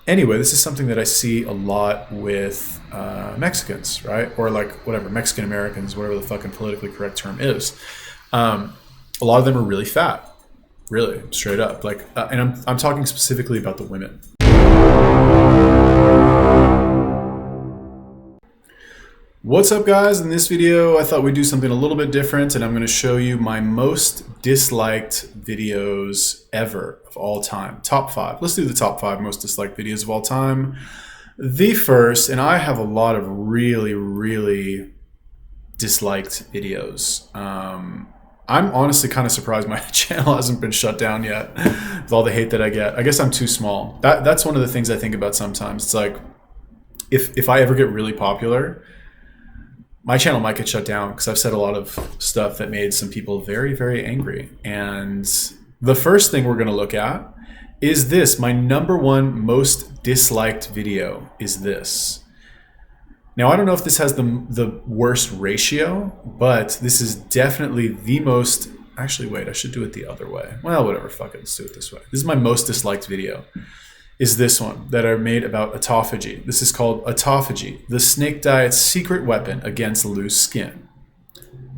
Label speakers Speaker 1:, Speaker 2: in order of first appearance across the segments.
Speaker 1: Anyway, this is something that I see a lot with Mexicans, right? Or like whatever, Mexican Americans, whatever the fucking politically correct term is. Um, a lot of them are really fat, really straight up. Like, and I'm talking specifically about the women. What's up, guys? In this video, I thought we'd do something a little bit different, and I'm going to show you my most disliked videos ever of all time. Top 5. Let's do the top 5 most disliked videos of all time. The first, and I have a lot of really, really disliked videos. I'm honestly kind of surprised my channel hasn't been shut down yet with all the hate that I get. I guess I'm too small. That's one of the things I think about sometimes. It's like, if I ever get really popular, my channel might get shut down because I've said a lot of stuff that made some people very, very angry. And the first thing we're going to look at is this. My number one most disliked video is this. Now, I don't know if this has the worst ratio, but this is definitely the most... Actually, wait, I should do it the other way. Well, whatever, fuck it, let's do it this way. This is my most disliked video. Is this one that I made about autophagy. This is called Autophagy, the snake diet's secret weapon against loose skin.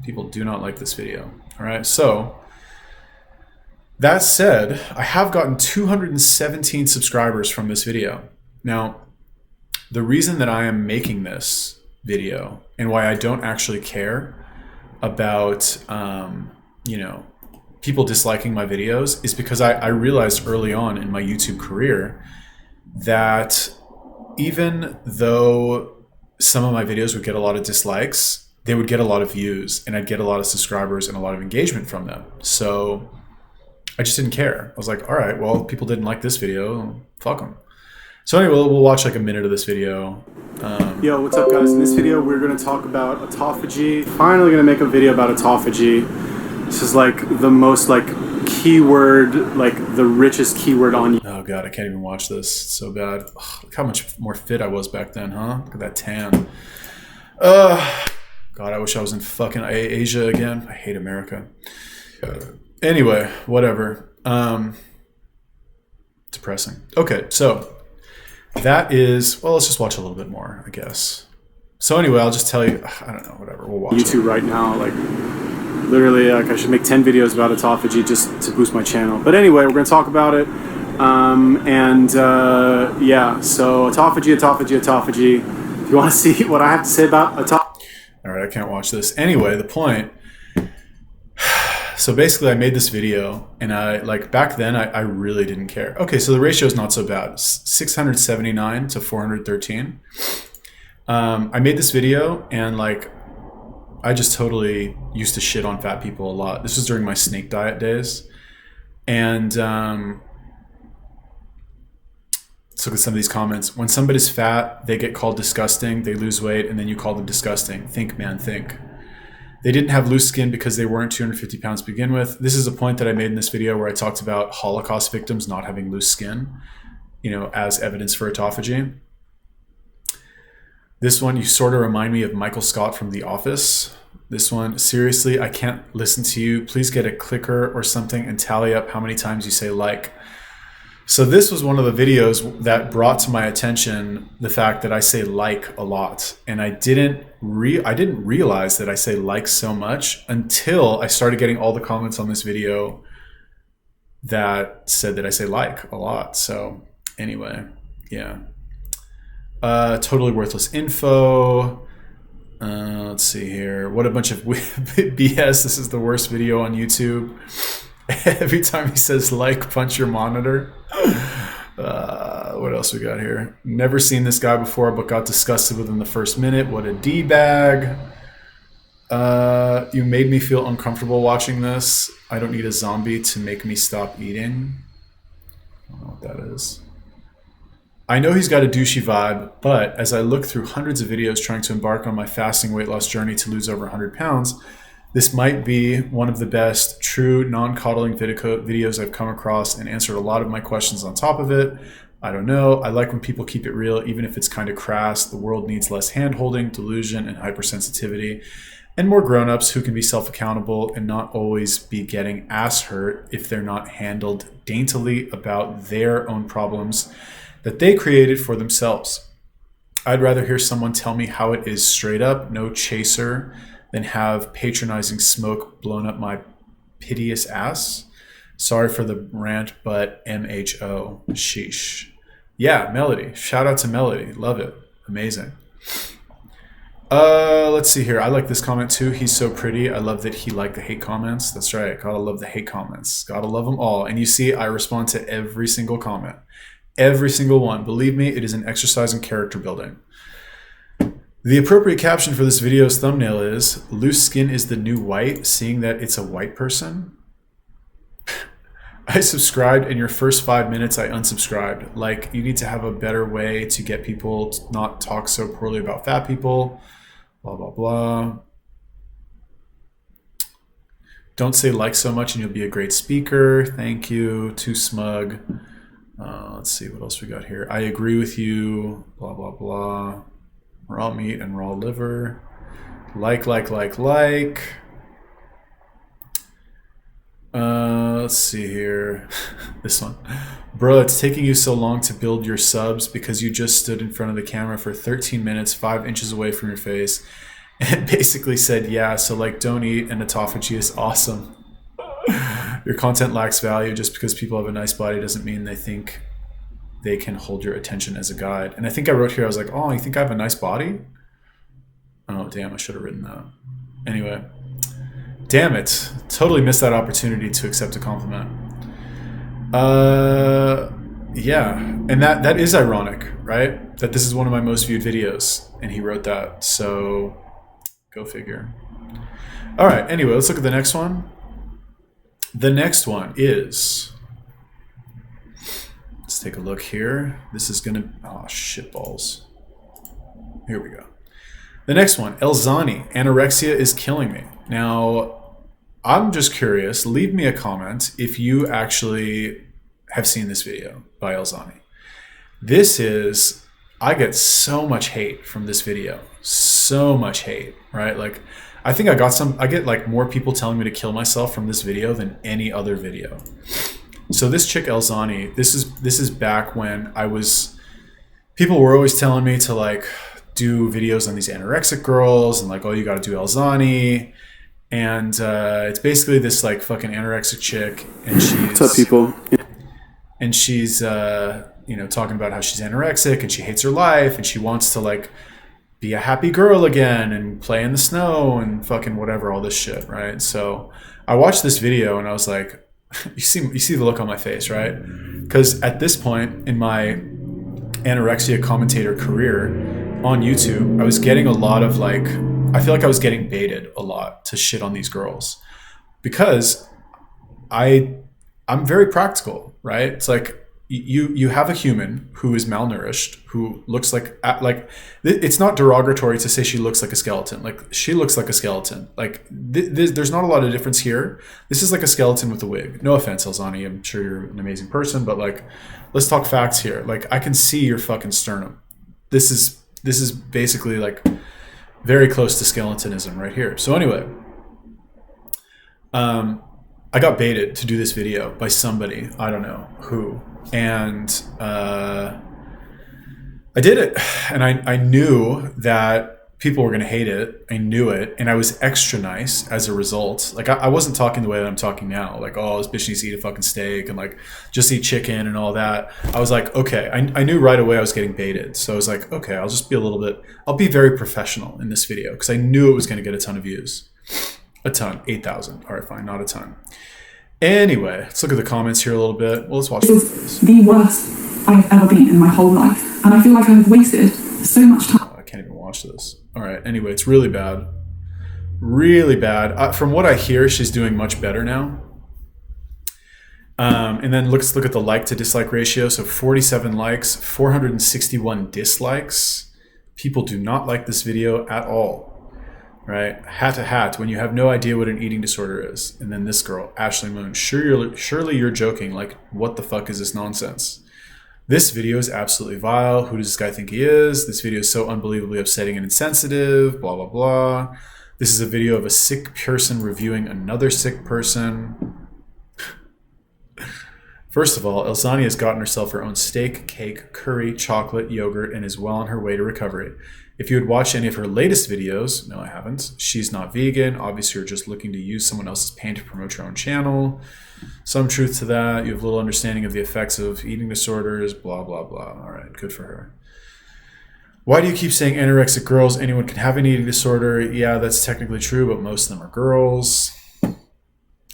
Speaker 1: People do not like this video. All right, so that said, I have gotten 217 subscribers from this video. Now, the reason that I am making this video and why I don't actually care about, people disliking my videos is because I realized early on in my YouTube career that even though some of my videos would get a lot of dislikes, they would get a lot of views and I'd get a lot of subscribers and a lot of engagement from them. So I just didn't care. I was like, all right, well, people didn't like this video, fuck them. So anyway, we'll watch like a minute of this video.
Speaker 2: Yo, what's up, guys? In this video, we're going to talk about autophagy. Finally going to make a video about autophagy. This is like the most keyword, the richest keyword on YouTube.
Speaker 1: Oh god, I can't even watch this. It's so bad. Ugh, look how much more fit I was back then, huh? Look at that tan. God, I wish I was in fucking Asia again. I hate America. Anyway, whatever. Depressing. Okay, so that is, well, let's just watch a little bit more, I guess. So anyway, I'll just tell you, I don't know, whatever, we'll watch
Speaker 2: YouTube right now, literally, I should make 10 videos about autophagy just to boost my channel. But anyway, we're going to talk about it. Yeah, so autophagy. If you want to see what I have to say about autophagy.
Speaker 1: All right, I can't watch this. Anyway, the point. So basically, I made this video, and back then, I really didn't care. Okay, so the ratio is not so bad. 679 to 413. I made this video, and I just totally used to shit on fat people a lot. This was during my snake diet days. And let's look at some of these comments. When somebody's fat, they get called disgusting, they lose weight, and then you call them disgusting. Think, man, think. They didn't have loose skin because they weren't 250 pounds to begin with. This is a point that I made in this video where I talked about Holocaust victims not having loose skin, as evidence for autophagy. This one, you sort of remind me of Michael Scott from The Office. This one, seriously, I can't listen to you. Please get a clicker or something and tally up how many times you say like. So this was one of the videos that brought to my attention the fact that I say like a lot. And I didn't realize that I say like so much until I started getting all the comments on this video that said that I say like a lot. So anyway, yeah. Totally worthless info. Let's see here. What a bunch of BS. This is the worst video on YouTube. Every time he says like, punch your monitor. What else we got here? Never seen this guy before, but got disgusted within the first minute. What a D-bag. You made me feel uncomfortable watching this. I don't need a zombie to make me stop eating. I don't know what that is. I know he's got a douchey vibe, but as I look through hundreds of videos trying to embark on my fasting weight loss journey to lose over 100 pounds, this might be one of the best true non-coddling videos I've come across and answered a lot of my questions on top of it. I don't know. I like when people keep it real, even if it's kind of crass. The world needs less hand-holding, delusion, and hypersensitivity, and more grown-ups who can be self-accountable and not always be getting ass hurt if they're not handled daintily about their own problems that they created for themselves. I'd rather hear someone tell me how it is straight up, no chaser, than have patronizing smoke blown up my piteous ass. Sorry for the rant, but MHO. Sheesh. Yeah, Melody. Shout out to Melody. Love it. Amazing. Let's see here. I like this comment too. He's so pretty. I love that he liked the hate comments. That's right. Gotta love the hate comments. Gotta love them all. And you see, I respond to every single comment. Every single one. Believe me, it is an exercise in character building. The appropriate caption for this video's thumbnail is, loose skin is the new white, seeing that it's a white person. I subscribed, in your first 5 minutes I unsubscribed. Like, you need to have a better way to get people to not talk so poorly about fat people. Blah, blah, blah. Don't say like so much and you'll be a great speaker. Thank you. Too smug. Let's see what else we got here. I agree with you. Blah, blah, blah. Raw meat and raw liver. Like. Let's see here. This one. Bro, it's taking you so long to build your subs because you just stood in front of the camera for 13 minutes, 5 inches away from your face, and basically said, yeah, so like don't eat and autophagy is awesome. Your content lacks value. Just because people have a nice body doesn't mean they think they can hold your attention as a guide. And I think I wrote here, I was like, oh, you think I have a nice body? Oh, damn, I should have written that. Anyway. Damn it. Totally missed that opportunity to accept a compliment. Yeah. And that is ironic, right? That this is one of my most viewed videos. And he wrote that. So, go figure. All right. Anyway, let's look at the next one. The next one is... Let's take a look here. This is going to... Oh, shitballs. Here we go. The next one, Elzani, anorexia is killing me. Now, I'm just curious, leave me a comment if you actually have seen this video by Elzani. This is, I get so much hate from this video. So much hate, right? Like, I think I get like more people telling me to kill myself from this video than any other video. So this chick Elzani, this is back when people were always telling me to like, do videos on these anorexic girls and like, oh, you got to do Elzani. And it's basically this like fucking anorexic chick. And she's...
Speaker 2: What's up, people?
Speaker 1: And she's, talking about how she's anorexic and she hates her life and she wants to like be a happy girl again and play in the snow and fucking whatever, all this shit, right? So I watched this video and I was like, you see the look on my face, right? Because at this point in my anorexia commentator career, on YouTube, I was getting a lot of like, I feel like I was getting baited a lot to shit on these girls because I'm very practical, right? It's like you have a human who is malnourished, who looks like it's not derogatory to say she looks like a skeleton. Like she looks like a skeleton. Like there's not a lot of difference here. This is like a skeleton with a wig. No offense, Elzani. I'm sure you're an amazing person, but like, let's talk facts here. Like I can see your fucking sternum. This is basically like very close to skeletonism right here. So anyway, I got baited to do this video by somebody, I don't know who, and I did it. And I knew that people were going to hate it. I knew it. And I was extra nice as a result. Like I wasn't talking the way that I'm talking now. Like, oh, this bitch needs to eat a fucking steak and like just eat chicken and all that. I was like, okay, I knew right away I was getting baited. So I was like, okay, I'll be very professional in this video because I knew it was going to get a ton of views. A ton, 8,000. All right, fine, not a ton. Anyway, let's look at the comments here a little bit. Well, let's watch
Speaker 3: this. The worst I've ever been in my whole life. And I feel like I've wasted so much time.
Speaker 1: I can't even watch this. All right. Anyway, it's really bad. Really bad. From what I hear, she's doing much better now. And then let's look at the like to dislike ratio. So 47 likes, 461 dislikes. People do not like this video at all. Right? Hat to hat when you have no idea what an eating disorder is. And then this girl, Ashley Moon. Surely you're joking. Like, what the fuck is this nonsense? This video is absolutely vile. Who does this guy think he is? This video is so unbelievably upsetting and insensitive. Blah, blah, blah. This is a video of a sick person reviewing another sick person. First of all, Elzani has gotten herself her own steak, cake, curry, chocolate, yogurt, and is well on her way to recovery. If you had watched any of her latest videos, no, I haven't. She's not vegan. Obviously, you're just looking to use someone else's pain to promote your own channel. Some truth to that. You have little understanding of the effects of eating disorders, blah, blah, blah. All right, good for her. Why do you keep saying anorexic girls? Anyone can have an eating disorder. Yeah, that's technically true, but most of them are girls.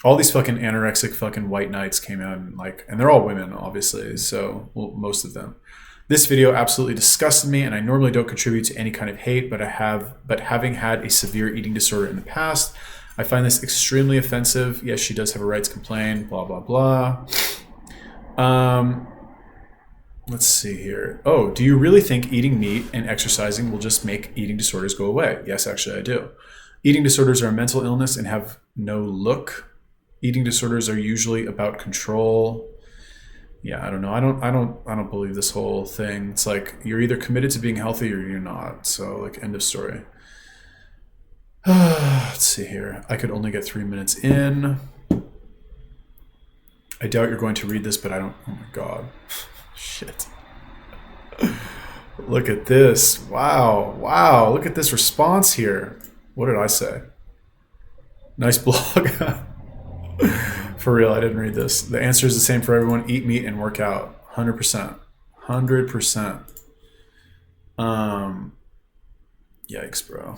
Speaker 1: All these fucking anorexic fucking white knights came out and they're all women, obviously. So, well, most of them. This video absolutely disgusted me, and I normally don't contribute to any kind of hate, but having had a severe eating disorder in the past, I find this extremely offensive. Yes, she does have a right to complain, blah, blah, blah. Let's see here. Oh, do you really think eating meat and exercising will just make eating disorders go away? Yes, actually I do. Eating disorders are a mental illness and have no look. Eating disorders are usually about control. Yeah, I don't know. I don't believe this whole thing. It's like you're either committed to being healthy or you're not. So like end of story. Let's see here. I could only get 3 minutes in. I doubt you're going to read this, but I don't. Oh my God. Shit. Look at this. Wow. Wow. Look at this response here. What did I say? Nice blog. For real, I didn't read this. The answer is the same for everyone. Eat meat and work out. 100%. 100%. Yikes, bro.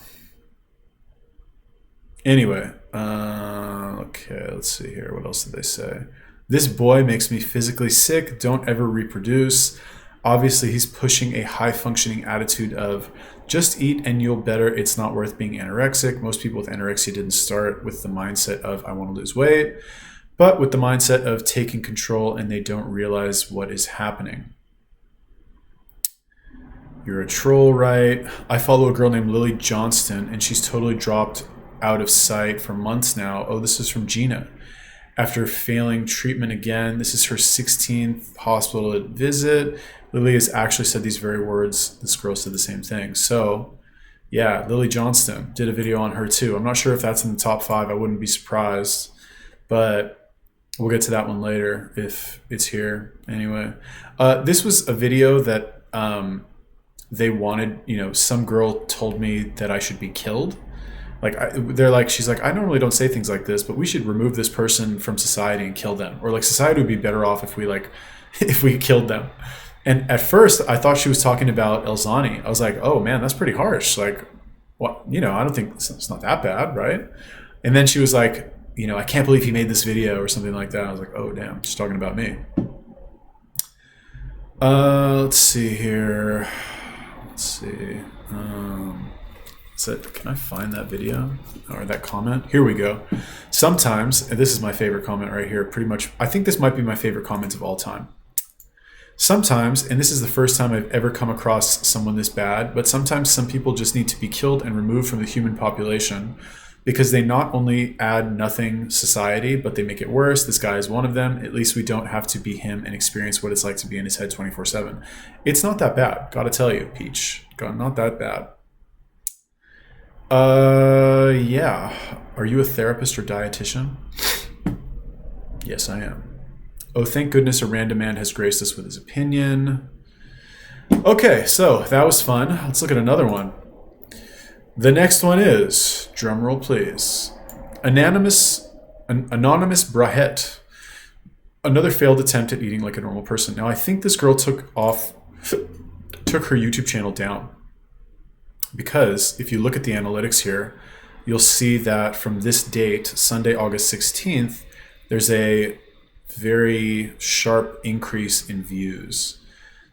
Speaker 1: Anyway. Okay, let's see here. What else did they say? This boy makes me physically sick. Don't ever reproduce. Obviously, he's pushing a high-functioning attitude of just eat and you'll better. It's not worth being anorexic. Most people with anorexia didn't start with the mindset of I want to lose weight, but with the mindset of taking control, and they don't realize what is happening. You're a troll, right? I follow a girl named Lily Johnston, and she's totally dropped out of sight for months now. Oh, this is from Gina. After failing treatment again, this is her 16th hospital visit. Lily has actually said these very words. This girl said the same thing. So, yeah, Lily Johnston did a video on her too. I'm not sure if that's in the top 5. I wouldn't be surprised, but we'll get to that one later if it's here. Anyway, this was a video that they wanted. Some girl told me that I should be killed. She's like, I normally don't say things like this, but we should remove this person from society and kill them. Or like society would be better off if we killed them. And at first I thought she was talking about Elzani. I was like, oh man, that's pretty harsh. Like, what, I don't think it's not that bad, right? And then she was like, I can't believe he made this video or something like that. I was like, oh damn, she's talking about me. Let's see here. Let's see. Can I find that video or that comment? Here we go. Sometimes, and this is my favorite comment right here, pretty much, I think this might be my favorite comment of all time. Sometimes, and this is the first time I've ever come across someone this bad, but sometimes some people just need to be killed and removed from the human population because they not only add nothing society, but they make it worse. This guy is one of them. At least we don't have to be him and experience what it's like to be in his head 24/7. It's not that bad. Gotta tell you, Peach. Not that bad. Yeah. Are you a therapist or dietitian? Yes, I am. Oh, thank goodness a random man has graced us with his opinion. Okay, so that was fun. Let's look at another one. The next one is, drumroll please, Anonymous Brahet. Another failed attempt at eating like a normal person. Now, I think this girl took her YouTube channel down. Because if you look at the analytics here, you'll see that from this date, Sunday, August 16th, there's a very sharp increase in views.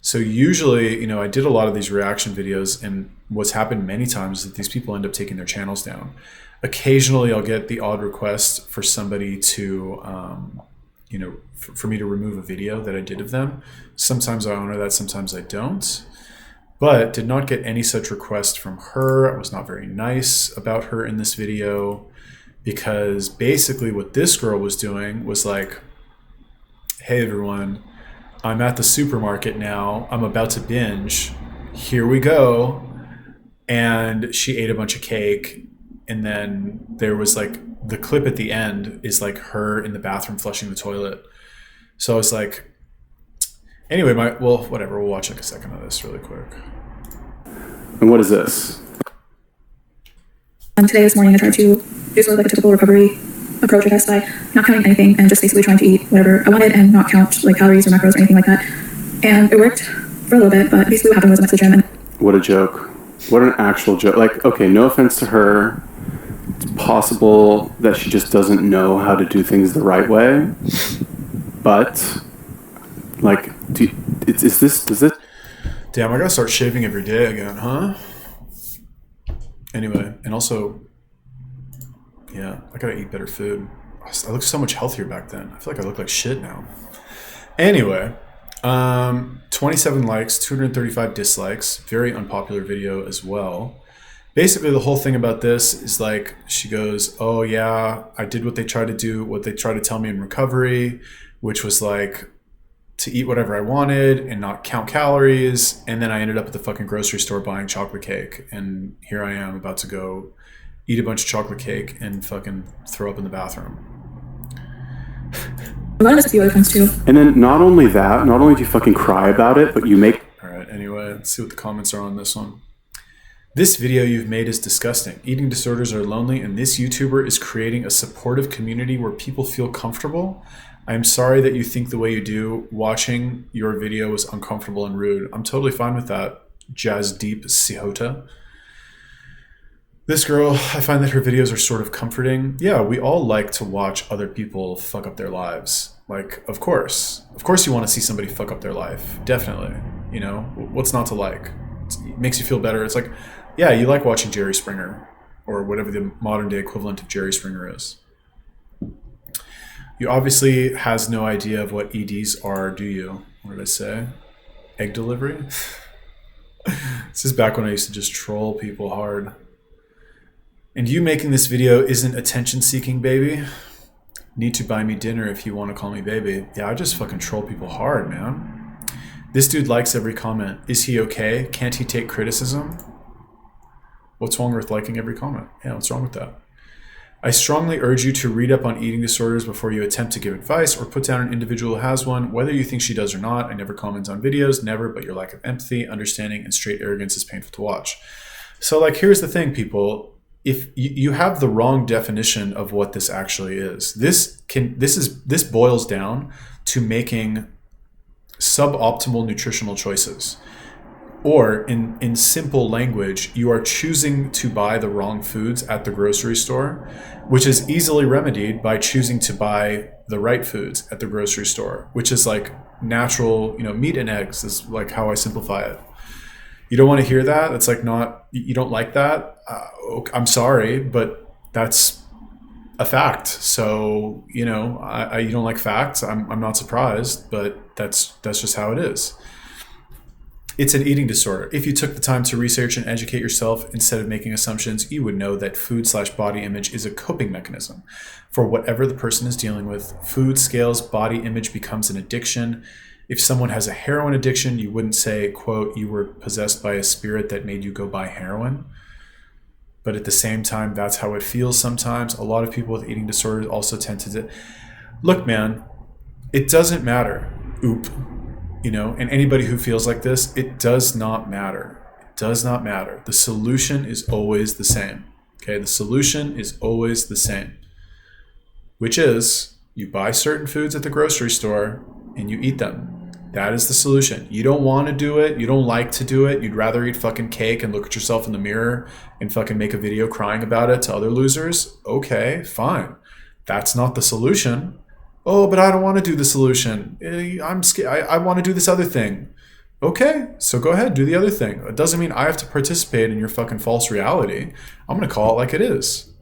Speaker 1: So usually, I did a lot of these reaction videos, and what's happened many times is that these people end up taking their channels down. Occasionally, I'll get the odd request for somebody to, for me to remove a video that I did of them. Sometimes I honor that, sometimes I don't. But did not get any such request from her. I was not very nice about her in this video because basically what this girl was doing was like, hey everyone, I'm at the supermarket now. I'm about to binge. Here we go. And she ate a bunch of cake. And then there was like the clip at the end is like her in the bathroom flushing the toilet. So I was like, anyway, well, whatever. We'll watch like a second of this really quick.
Speaker 2: And what is this?
Speaker 4: Today, this morning, I tried to do sort of like a typical recovery approach, I guess, by not counting anything and just basically trying to eat whatever I wanted and not count like calories or macros or anything like that. And it worked for a little bit, but basically what happened was I went to the gym and...
Speaker 2: What a joke. What an actual joke. Like, okay, no offense to her. It's possible that she just doesn't know how to do things the right way. But, like, is this...
Speaker 1: Damn, I gotta start shaving every day again, huh? Anyway, and also, yeah, I gotta eat better food. I looked so much healthier back then. I feel like I look like shit now. Anyway, 27 likes, 235 dislikes. Very unpopular video as well. Basically, the whole thing about this is like, she goes, oh yeah, I did what they tried to tell me in recovery, which was like to eat whatever I wanted and not count calories. And then I ended up at the fucking grocery store buying chocolate cake. And here I am about to go eat a bunch of chocolate cake and fucking throw up in the bathroom.
Speaker 4: I wanted a few other things too.
Speaker 2: And then not only do you fucking cry about it, but you make...
Speaker 1: All right, anyway, let's see what the comments are on this one. This video you've made is disgusting. Eating disorders are lonely, and this YouTuber is creating a supportive community where people feel comfortable. I am sorry that you think the way you do. Watching your video was uncomfortable and rude. I'm totally fine with that, Jazz Deep Sihota. This girl, I find that her videos are sort of comforting. Yeah, we all like to watch other people fuck up their lives. Like, of course you want to see somebody fuck up their life. Definitely. You know, what's not to like? It makes you feel better. It's like, yeah, you like watching Jerry Springer or whatever the modern day equivalent of Jerry Springer is. You obviously has no idea of what EDs are, do you? What did I say? Egg delivery? This is back when I used to just troll people hard. And you making this video isn't attention seeking, baby. Need to buy me dinner if you want to call me baby. Yeah, I just fucking troll people hard, man. This dude likes every comment. Is he okay? Can't he take criticism? What's wrong with liking every comment? Yeah, what's wrong with that? I strongly urge you to read up on eating disorders before you attempt to give advice or put down an individual who has one, whether you think she does or not. I never comment on videos, never, but your lack of empathy, understanding, and straight arrogance is painful to watch. So, like, here's the thing, people. If you have the wrong definition of what this actually is, this boils down to making suboptimal nutritional choices. Or in simple language, you are choosing to buy the wrong foods at the grocery store, which is easily remedied by choosing to buy the right foods at the grocery store, which is like natural, meat and eggs is like how I simplify it. You don't want to hear that. It's like you don't like that. I'm sorry, but that's a fact. So, you don't like facts. I'm not surprised, but that's just how it is. It's an eating disorder. If you took the time to research and educate yourself instead of making assumptions, you would know that food/body image is a coping mechanism for whatever the person is dealing with. Food scales body image becomes an addiction. If someone has a heroin addiction, you wouldn't say, quote, you were possessed by a spirit that made you go buy heroin. But at the same time, that's how it feels sometimes. A lot of people with eating disorders also tend to... Look, man, it doesn't matter. And anybody who feels like this, it does not matter. It does not matter. The solution is always the same. Okay, the solution is always the same, which is you buy certain foods at the grocery store and you eat them. That is the solution. You don't want to do it. You don't like to do it. You'd rather eat fucking cake and look at yourself in the mirror and fucking make a video crying about it to other losers. Okay, fine. That's not the solution. Oh, but I don't want to do the solution. I'm scared. I want to do this other thing. Okay, so go ahead, do the other thing. It doesn't mean I have to participate in your fucking false reality. I'm going to call it like it is.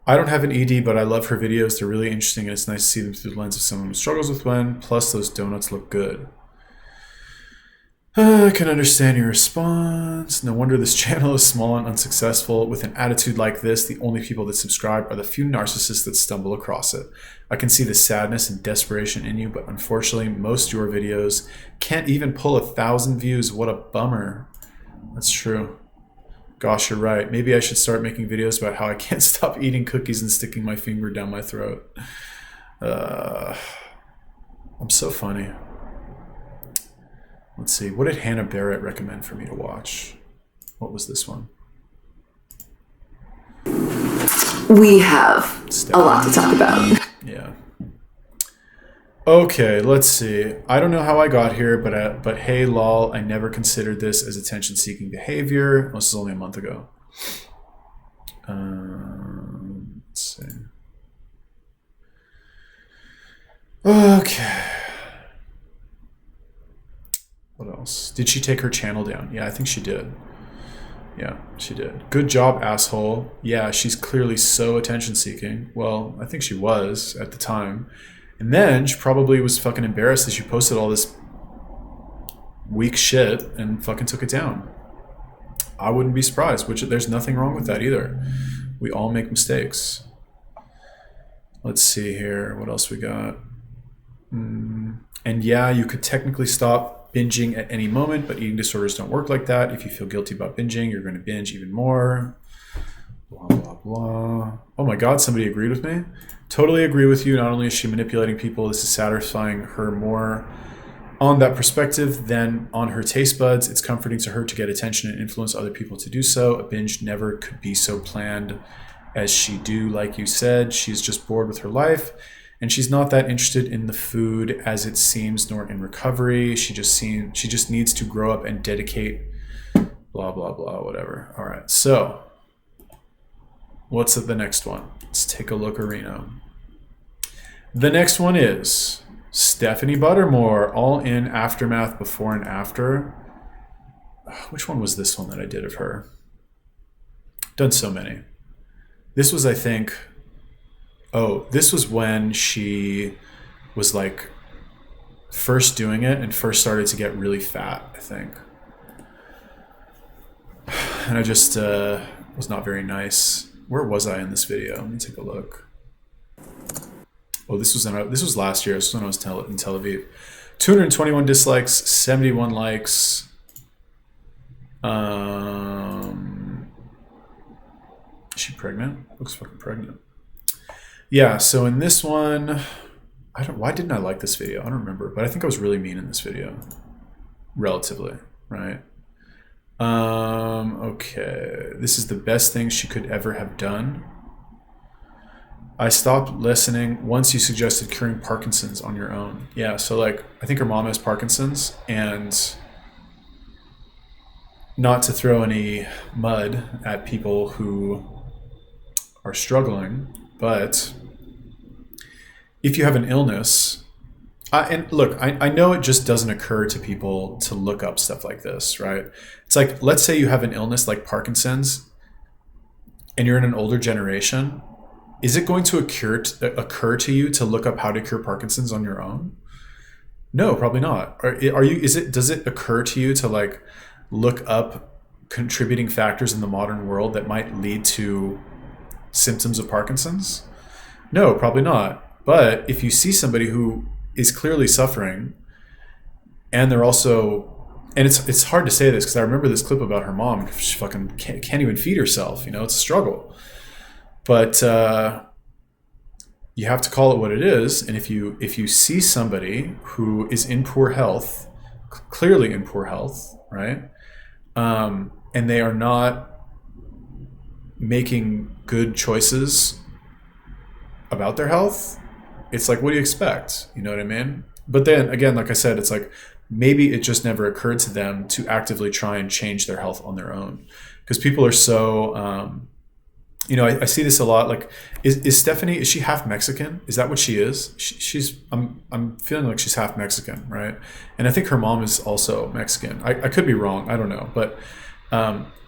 Speaker 1: I don't have an ED, but I love her videos. They're really interesting, and it's nice to see them through the lens of someone who struggles with one. Plus, those donuts look good. I can understand your response. No wonder this channel is small and unsuccessful. With an attitude like this, the only people that subscribe are the few narcissists that stumble across it. I can see the sadness and desperation in you, but unfortunately, most of your videos can't even pull 1,000 views. What a bummer. That's true. Gosh, you're right. Maybe I should start making videos about how I can't stop eating cookies and sticking my finger down my throat. I'm so funny. Let's see. What did Hannah Barrett recommend for me to watch? What was this one?
Speaker 5: We have a lot to talk about.
Speaker 1: Yeah. Okay, let's see. I don't know how I got here, but hey, lol, I never considered this as attention-seeking behavior. This is only a month ago. Let's see. Okay. What else? Did she take her channel down? Yeah, I think she did. Yeah, she did. Good job, asshole. Yeah, she's clearly so attention-seeking. Well, I think she was at the time. And then she probably was fucking embarrassed that she posted all this weak shit and fucking took it down. I wouldn't be surprised, which there's nothing wrong with that either. We all make mistakes. Let's see here. What else we got? And yeah, you could technically stop binging at any moment, but eating disorders don't work like that. If you feel guilty about binging, you're going to binge even more. Blah, blah, blah. Oh my God, somebody agreed with me. Totally agree with you. Not only is she manipulating people, this is satisfying her more on that perspective than on her taste buds. It's comforting to her to get attention and influence other people to do so. A binge never could be so planned as she do. Like you said, she's just bored with her life, and she's not that interested in the food as it seems, nor in recovery. She just needs to grow up and dedicate blah, blah, blah, whatever. All right, so what's the next one? Let's take a look, Arena. The next one is Stephanie Buttermore, all in aftermath, before and after. Which one was this one that I did of her? Done so many. This was, I think, this was when she was like first doing it and first started to get really fat, I think. And I just was not very nice. Where was I in this video? Let me take a look. Oh, this was last year. This was when I was in Tel Aviv. 221 dislikes, 71 likes. Is she pregnant? Looks fucking pregnant. Yeah, so in this one, why didn't I like this video? I don't remember, but I think I was really mean in this video. Relatively, right? Okay. This is the best thing she could ever have done. I stopped listening once you suggested curing Parkinson's on your own. Yeah, so like, I think her mom has Parkinson's, and not to throw any mud at people who are struggling, but if you have an illness, and look, I know it just doesn't occur to people to look up stuff like this, right? It's like, let's say you have an illness like Parkinson's and you're in an older generation. Is it going to occur to you to look up how to cure Parkinson's on your own? No, probably not. Does it occur to you to like look up contributing factors in the modern world that might lead to symptoms of Parkinson's? No, probably not. But if you see somebody who is clearly suffering, and they're also, and it's hard to say this because I remember this clip about her mom. She fucking can't even feed herself. You know, it's a struggle. But you have to call it what it is. And if you see somebody who is in poor health, clearly in poor health, right, and they are not making good choices about their health, it's like, what do you expect? You know what I mean? But then again, like I said, it's like maybe it just never occurred to them to actively try and change their health on their own, because people are so you know, I see this a lot. Like, is Stephanie, is she half Mexican? Is that what she is? I'm feeling like she's half Mexican, right? And I think her mom is also Mexican. I could be wrong. I don't know. But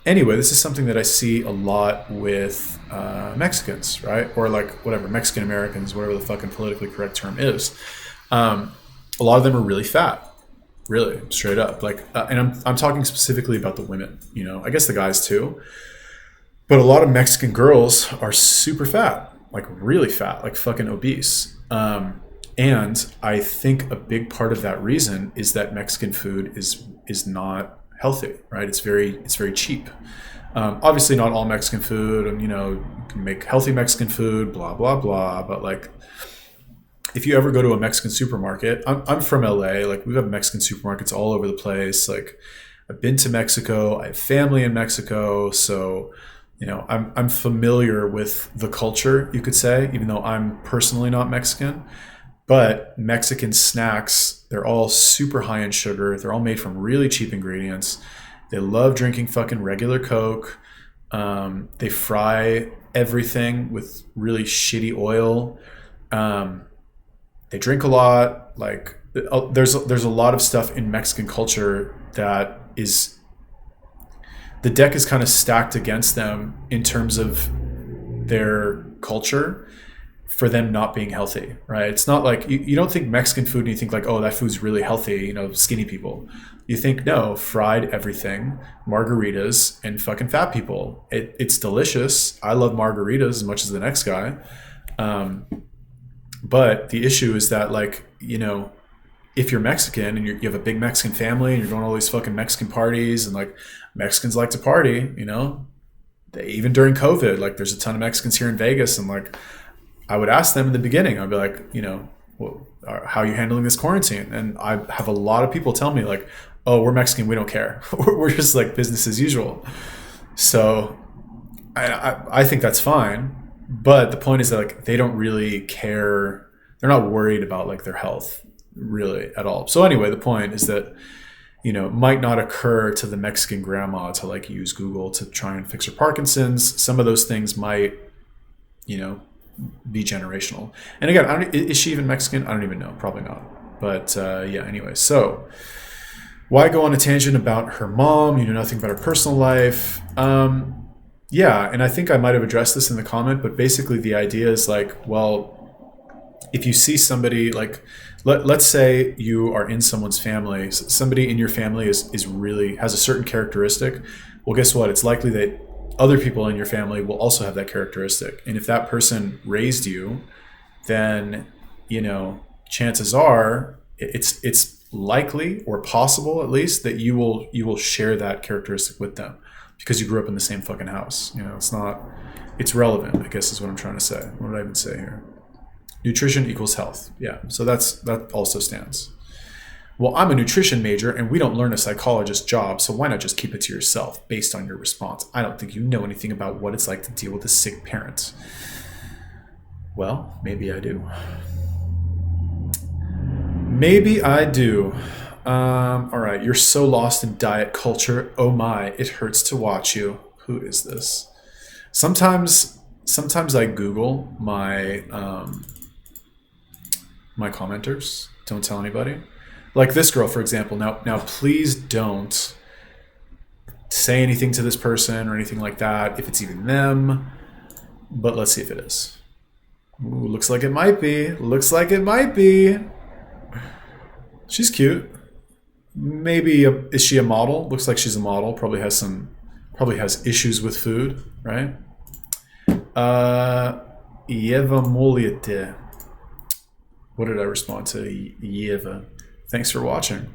Speaker 1: anyway, this is something that I see a lot with Mexicans, right? Or like whatever, Mexican Americans, whatever the fucking politically correct term is. A lot of them are really fat, really straight up. Like, and I'm talking specifically about the women, you know, I guess the guys too. But a lot of Mexican girls are super fat, like really fat, like fucking obese. And I think a big part of that reason is that Mexican food is not healthy, right? It's very cheap. Obviously not all Mexican food, and you know, you can make healthy Mexican food, blah, blah, blah. But like if you ever go to a Mexican supermarket, I'm from LA, like we have Mexican supermarkets all over the place. Like I've been to Mexico, I have family in Mexico, so I'm familiar with the culture, you could say, even though I'm personally not Mexican. But Mexican snacks, they're all super high in sugar. They're all made from really cheap ingredients. They love drinking fucking regular Coke. They fry everything with really shitty oil. They drink a lot. Like there's a lot of stuff in Mexican culture that is, the deck is kind of stacked against them in terms of their culture for them not being healthy, right? It's not like you don't think Mexican food and you think like, oh, that food's really healthy, skinny people. You think, no, fried everything, margaritas, and fucking fat people. It's delicious. I love margaritas as much as the next guy. But the issue is that, like, if you're Mexican and you have a big Mexican family and you're going to all these fucking Mexican parties, and like Mexicans like to party, even during COVID, like there's a ton of Mexicans here in Vegas, and like I would ask them in the beginning, I'd be like, well, how are you handling this quarantine? And I have a lot of people tell me like, oh, we're Mexican, we don't care. We're just like business as usual. So I think that's fine. But the point is that like they don't really care. They're not worried about like their health really at all. So anyway, the point is that, it might not occur to the Mexican grandma to like use Google to try and fix her Parkinson's. Some of those things might, be generational. And again, is she even Mexican? I don't even know. Probably not. But yeah, anyway. So why go on a tangent about her mom? You know nothing about her personal life. Yeah, and I think I might have addressed this in the comment, but basically the idea is like, well, if you see somebody like, let's say you are in someone's family, somebody in your family is really has a certain characteristic. Well, guess what? It's likely that other people in your family will also have that characteristic. And if that person raised you, then, chances are it's likely or possible at least that you will share that characteristic with them because you grew up in the same fucking house. It's relevant, I guess is what I'm trying to say. What did I even say here? Nutrition equals health. Yeah. So that also stands. Well, I'm a nutrition major and we don't learn a psychologist job, so why not just keep it to yourself based on your response? I don't think you know anything about what it's like to deal with a sick parent. Well, maybe I do. Maybe I do. All right, you're so lost in diet culture. Oh my, it hurts to watch you. Who is this? Sometimes I Google my my commenters. Don't tell anybody. Like this girl, for example. Now, please don't say anything to this person or anything like that if it's even them. But let's see if it is. Ooh, looks like it might be. Looks like it might be. She's cute. Maybe is she a model? Looks like she's a model. Probably has issues with food, right? Yeva Moliete. What did I respond to? Yeva. Thanks for watching.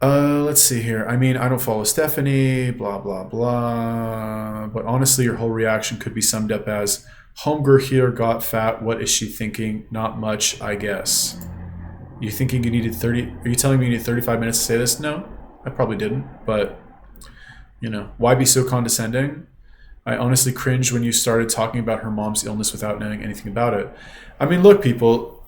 Speaker 1: Let's see here. I mean, I don't follow Stephanie, blah, blah, blah. But honestly, your whole reaction could be summed up as, homegirl here got fat. What is she thinking? Not much, I guess. Are you telling me you needed 35 minutes to say this? No, I probably didn't. But, why be so condescending? I honestly cringed when you started talking about her mom's illness without knowing anything about it. I mean, look, people,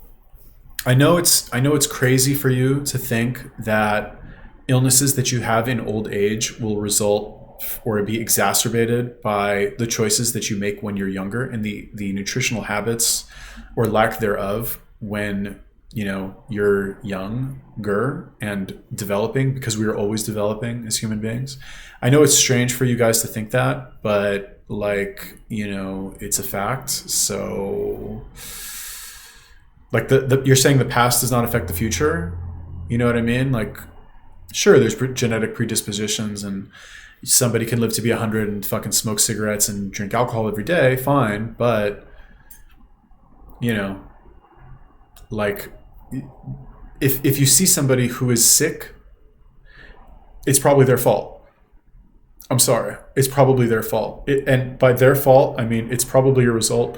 Speaker 1: I know it's crazy for you to think that illnesses that you have in old age will result or be exacerbated by the choices that you make when you're younger and the nutritional habits or lack thereof when you're younger and developing, because we are always developing as human beings. I know it's strange for you guys to think that, but like, it's a fact. So like you're saying the past does not affect the future. You know what I mean? Like, sure, there's genetic predispositions and somebody can live to be 100 and fucking smoke cigarettes and drink alcohol every day. Fine. But, like if you see somebody who is sick, it's probably their fault. I'm sorry. It's probably their fault. And by their fault, I mean, it's probably a result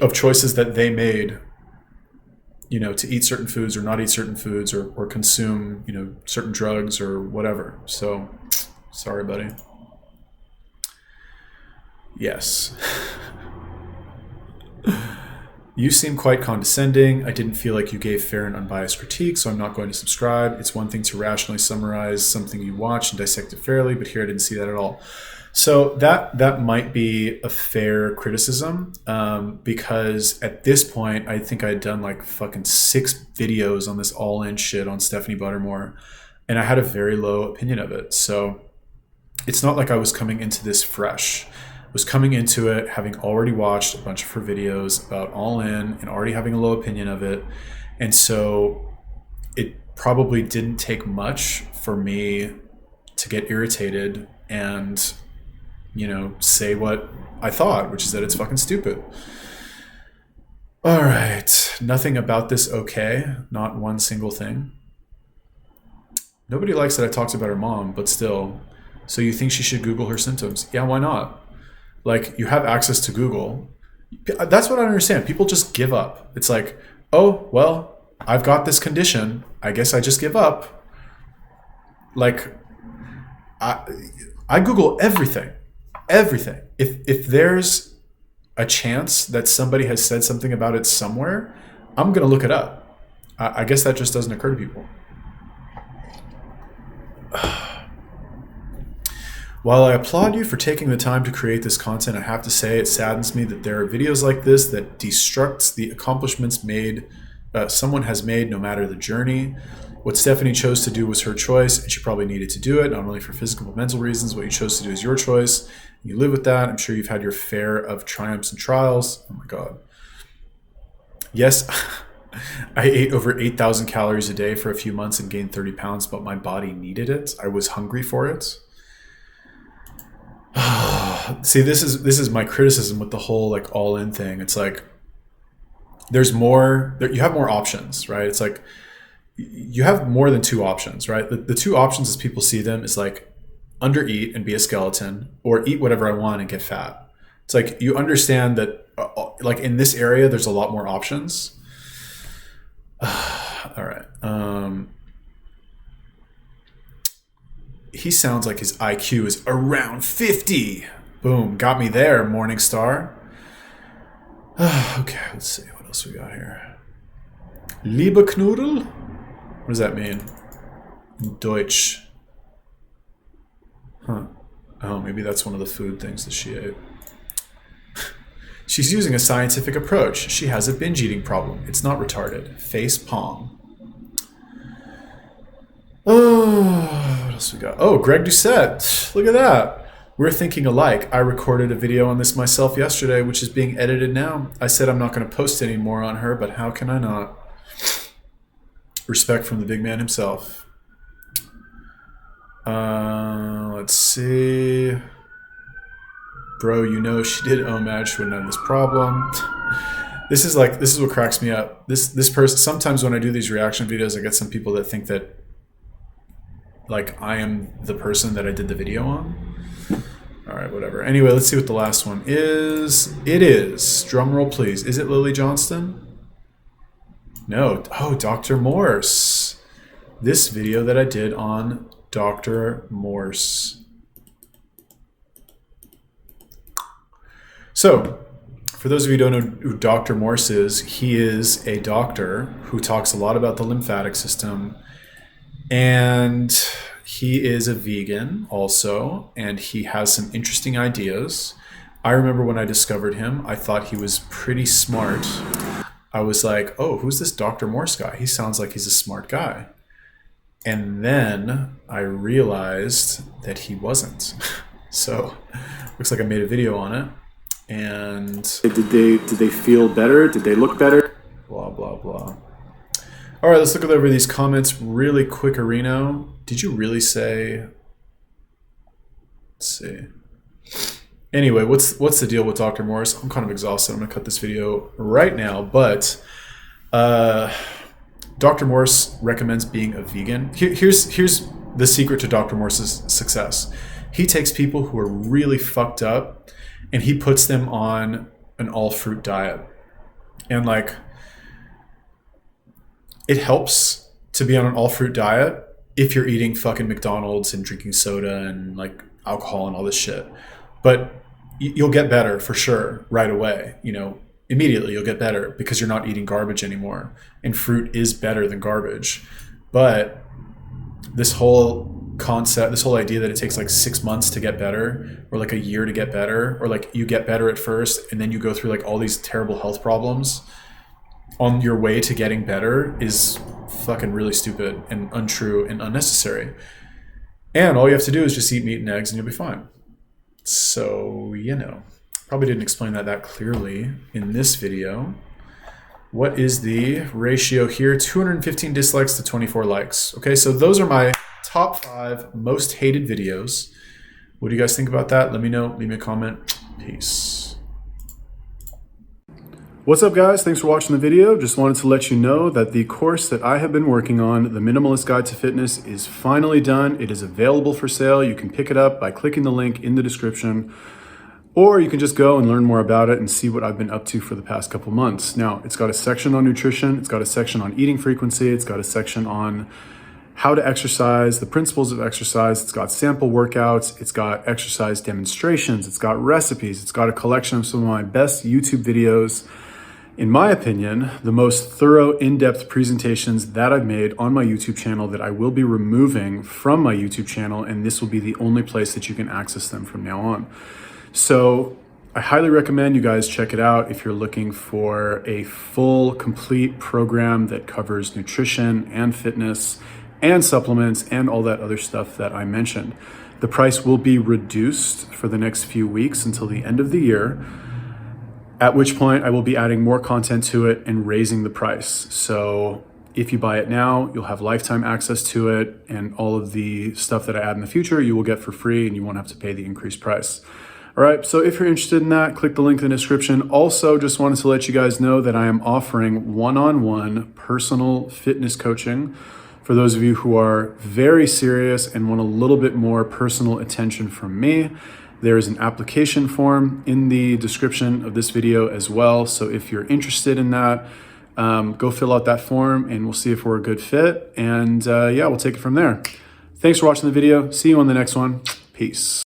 Speaker 1: of choices that they made you know, to eat certain foods or not eat certain foods, or consume, you know, certain drugs or whatever. So sorry, buddy. Yes. You seem quite condescending. I didn't feel like you gave fair and unbiased critique, so I'm not going to subscribe. It's one thing to rationally summarize something you watch and dissect it fairly, but here I didn't see that at all. So that might be a fair criticism, because at this point, I think I had done like fucking 6 videos on this all-in shit on Stephanie Buttermore, and I had a very low opinion of it. So it's not like I was coming into this fresh. I was coming into it having already watched a bunch of her videos about All In and already having a low opinion of it. And so it probably didn't take much for me to get irritated and, you know, say what I thought, which is that it's fucking stupid. All right. Nothing about this okay. Not one single thing. Nobody likes that I talked about her mom, but still. So you think she should Google her symptoms? Yeah, why not? Like, you have access to Google. That's what I don't understand. People just give up. It's like, oh, well, I've got this condition. I guess I just give up. Like, I Google everything. Everything. If there's a chance that somebody has said something about it somewhere, I'm going to look it up. I guess that just doesn't occur to people. While I applaud you for taking the time to create this content, I have to say it saddens me that there are videos like this that destructs the accomplishments someone has made, no matter the journey. What Stephanie chose to do was her choice, and she probably needed to do it, not only for physical but mental reasons. What you chose to do is your choice. You live with that. I'm sure you've had your fair of triumphs and trials. Oh my God. Yes, I ate over 8,000 calories a day for a few months and gained 30 pounds, but my body needed it. I was hungry for it. See, this is my criticism with the whole like all in thing. It's like there's more, you have more options, right? It's like you have more than 2 options, right? The 2 options as people see them is like undereat and be a skeleton, or eat whatever I want and get fat. It's like you understand that like in this area there's a lot more options. All right. He sounds like his IQ is around 50. Boom, got me there, Morningstar. Okay, let's see what else we got here. Liebe Knudel? What does that mean? In Deutsch. Huh. Oh, maybe that's one of the food things that she ate. She's using a scientific approach. She has a binge eating problem. It's not retarded. Face palm. Oh, what else we got? Oh, Greg Doucette. Look at that. We're thinking alike. I recorded a video on this myself yesterday, which is being edited now. I said I'm not going to post any more on her, but how can I not? Respect from the big man himself. Let's see. Bro, you know she did OMAD, she wouldn't have this problem. This is what cracks me up. This person, sometimes when I do these reaction videos, I get some people that think that like I am the person that I did the video on. All right, whatever. Anyway, let's see what the last one is. It is, drum roll please, is it Lily Johnston? No. Oh, Dr. Morse. This video that I did on Dr. Morse. So, for those of you who don't know who Dr. Morse is, he is a doctor who talks a lot about the lymphatic system, and he is a vegan also, and he has some interesting ideas. I remember when I discovered him, I thought he was pretty smart. I was like, oh, who's this Dr. Morse guy? He sounds like he's a smart guy. And then I realized that he wasn't. So, looks like I made a video on it. And
Speaker 2: did they feel better? Did they look better?
Speaker 1: Blah, blah, blah. All right, let's look over these comments really quick, Areno. Did you really say... Let's see. Anyway, what's the deal with Dr. Morse? I'm kind of exhausted. I'm going to cut this video right now. But Dr. Morse recommends being a vegan. Here's the secret to Dr. Morse's success. He takes people who are really fucked up and he puts them on an all-fruit diet. And like, it helps to be on an all fruit diet if you're eating fucking McDonald's and drinking soda and like alcohol and all this shit. But you'll get better for sure right away. You know, immediately you'll get better because you're not eating garbage anymore. And fruit is better than garbage. But this whole concept, this whole idea that it takes like 6 months to get better, or like a year to get better, or like you get better at first and then you go through like all these terrible health problems on your way to getting better is fucking really stupid and untrue and unnecessary. And all you have to do is just eat meat and eggs and you'll be fine. So, you know, probably didn't explain that clearly in this video. What is the ratio here? 215 dislikes to 24 likes. Okay, so those are my top 5 most hated videos. What do you guys think about that? Let me know. Leave me a comment. Peace.
Speaker 2: What's up, guys? Thanks for watching the video. Just wanted to let you know that the course that I have been working on, The Minimalist Guide to Fitness, is finally done. It is available for sale. You can pick it up by clicking the link in the description, or you can just go and learn more about it and see what I've been up to for the past couple months. Now, it's got a section on nutrition. It's got a section on eating frequency. It's got a section on how to exercise, the principles of exercise. It's got sample workouts. It's got exercise demonstrations. It's got recipes. It's got a collection of some of my best YouTube videos. In my opinion, the most thorough, in-depth presentations that I've made on my YouTube channel that I will be removing from my YouTube channel, and this will be the only place that you can access them from now on. So I highly recommend you guys check it out if you're looking for a full, complete program that covers nutrition and fitness and supplements and all that other stuff that I mentioned. The price will be reduced for the next few weeks until the end of the year, at which point I will be adding more content to it and raising the price. So if you buy it now, you'll have lifetime access to it, and all of the stuff that I add in the future, you will get for free and you won't have to pay the increased price. All right, so if you're interested in that, click the link in the description. Also, just wanted to let you guys know that I am offering one-on-one personal fitness coaching for those of you who are very serious and want a little bit more personal attention from me. There is an application form in the description of this video as well. So if you're interested in that, go fill out that form and we'll see if we're a good fit. And yeah, we'll take it from there. Thanks for watching the video. See you on the next one. Peace.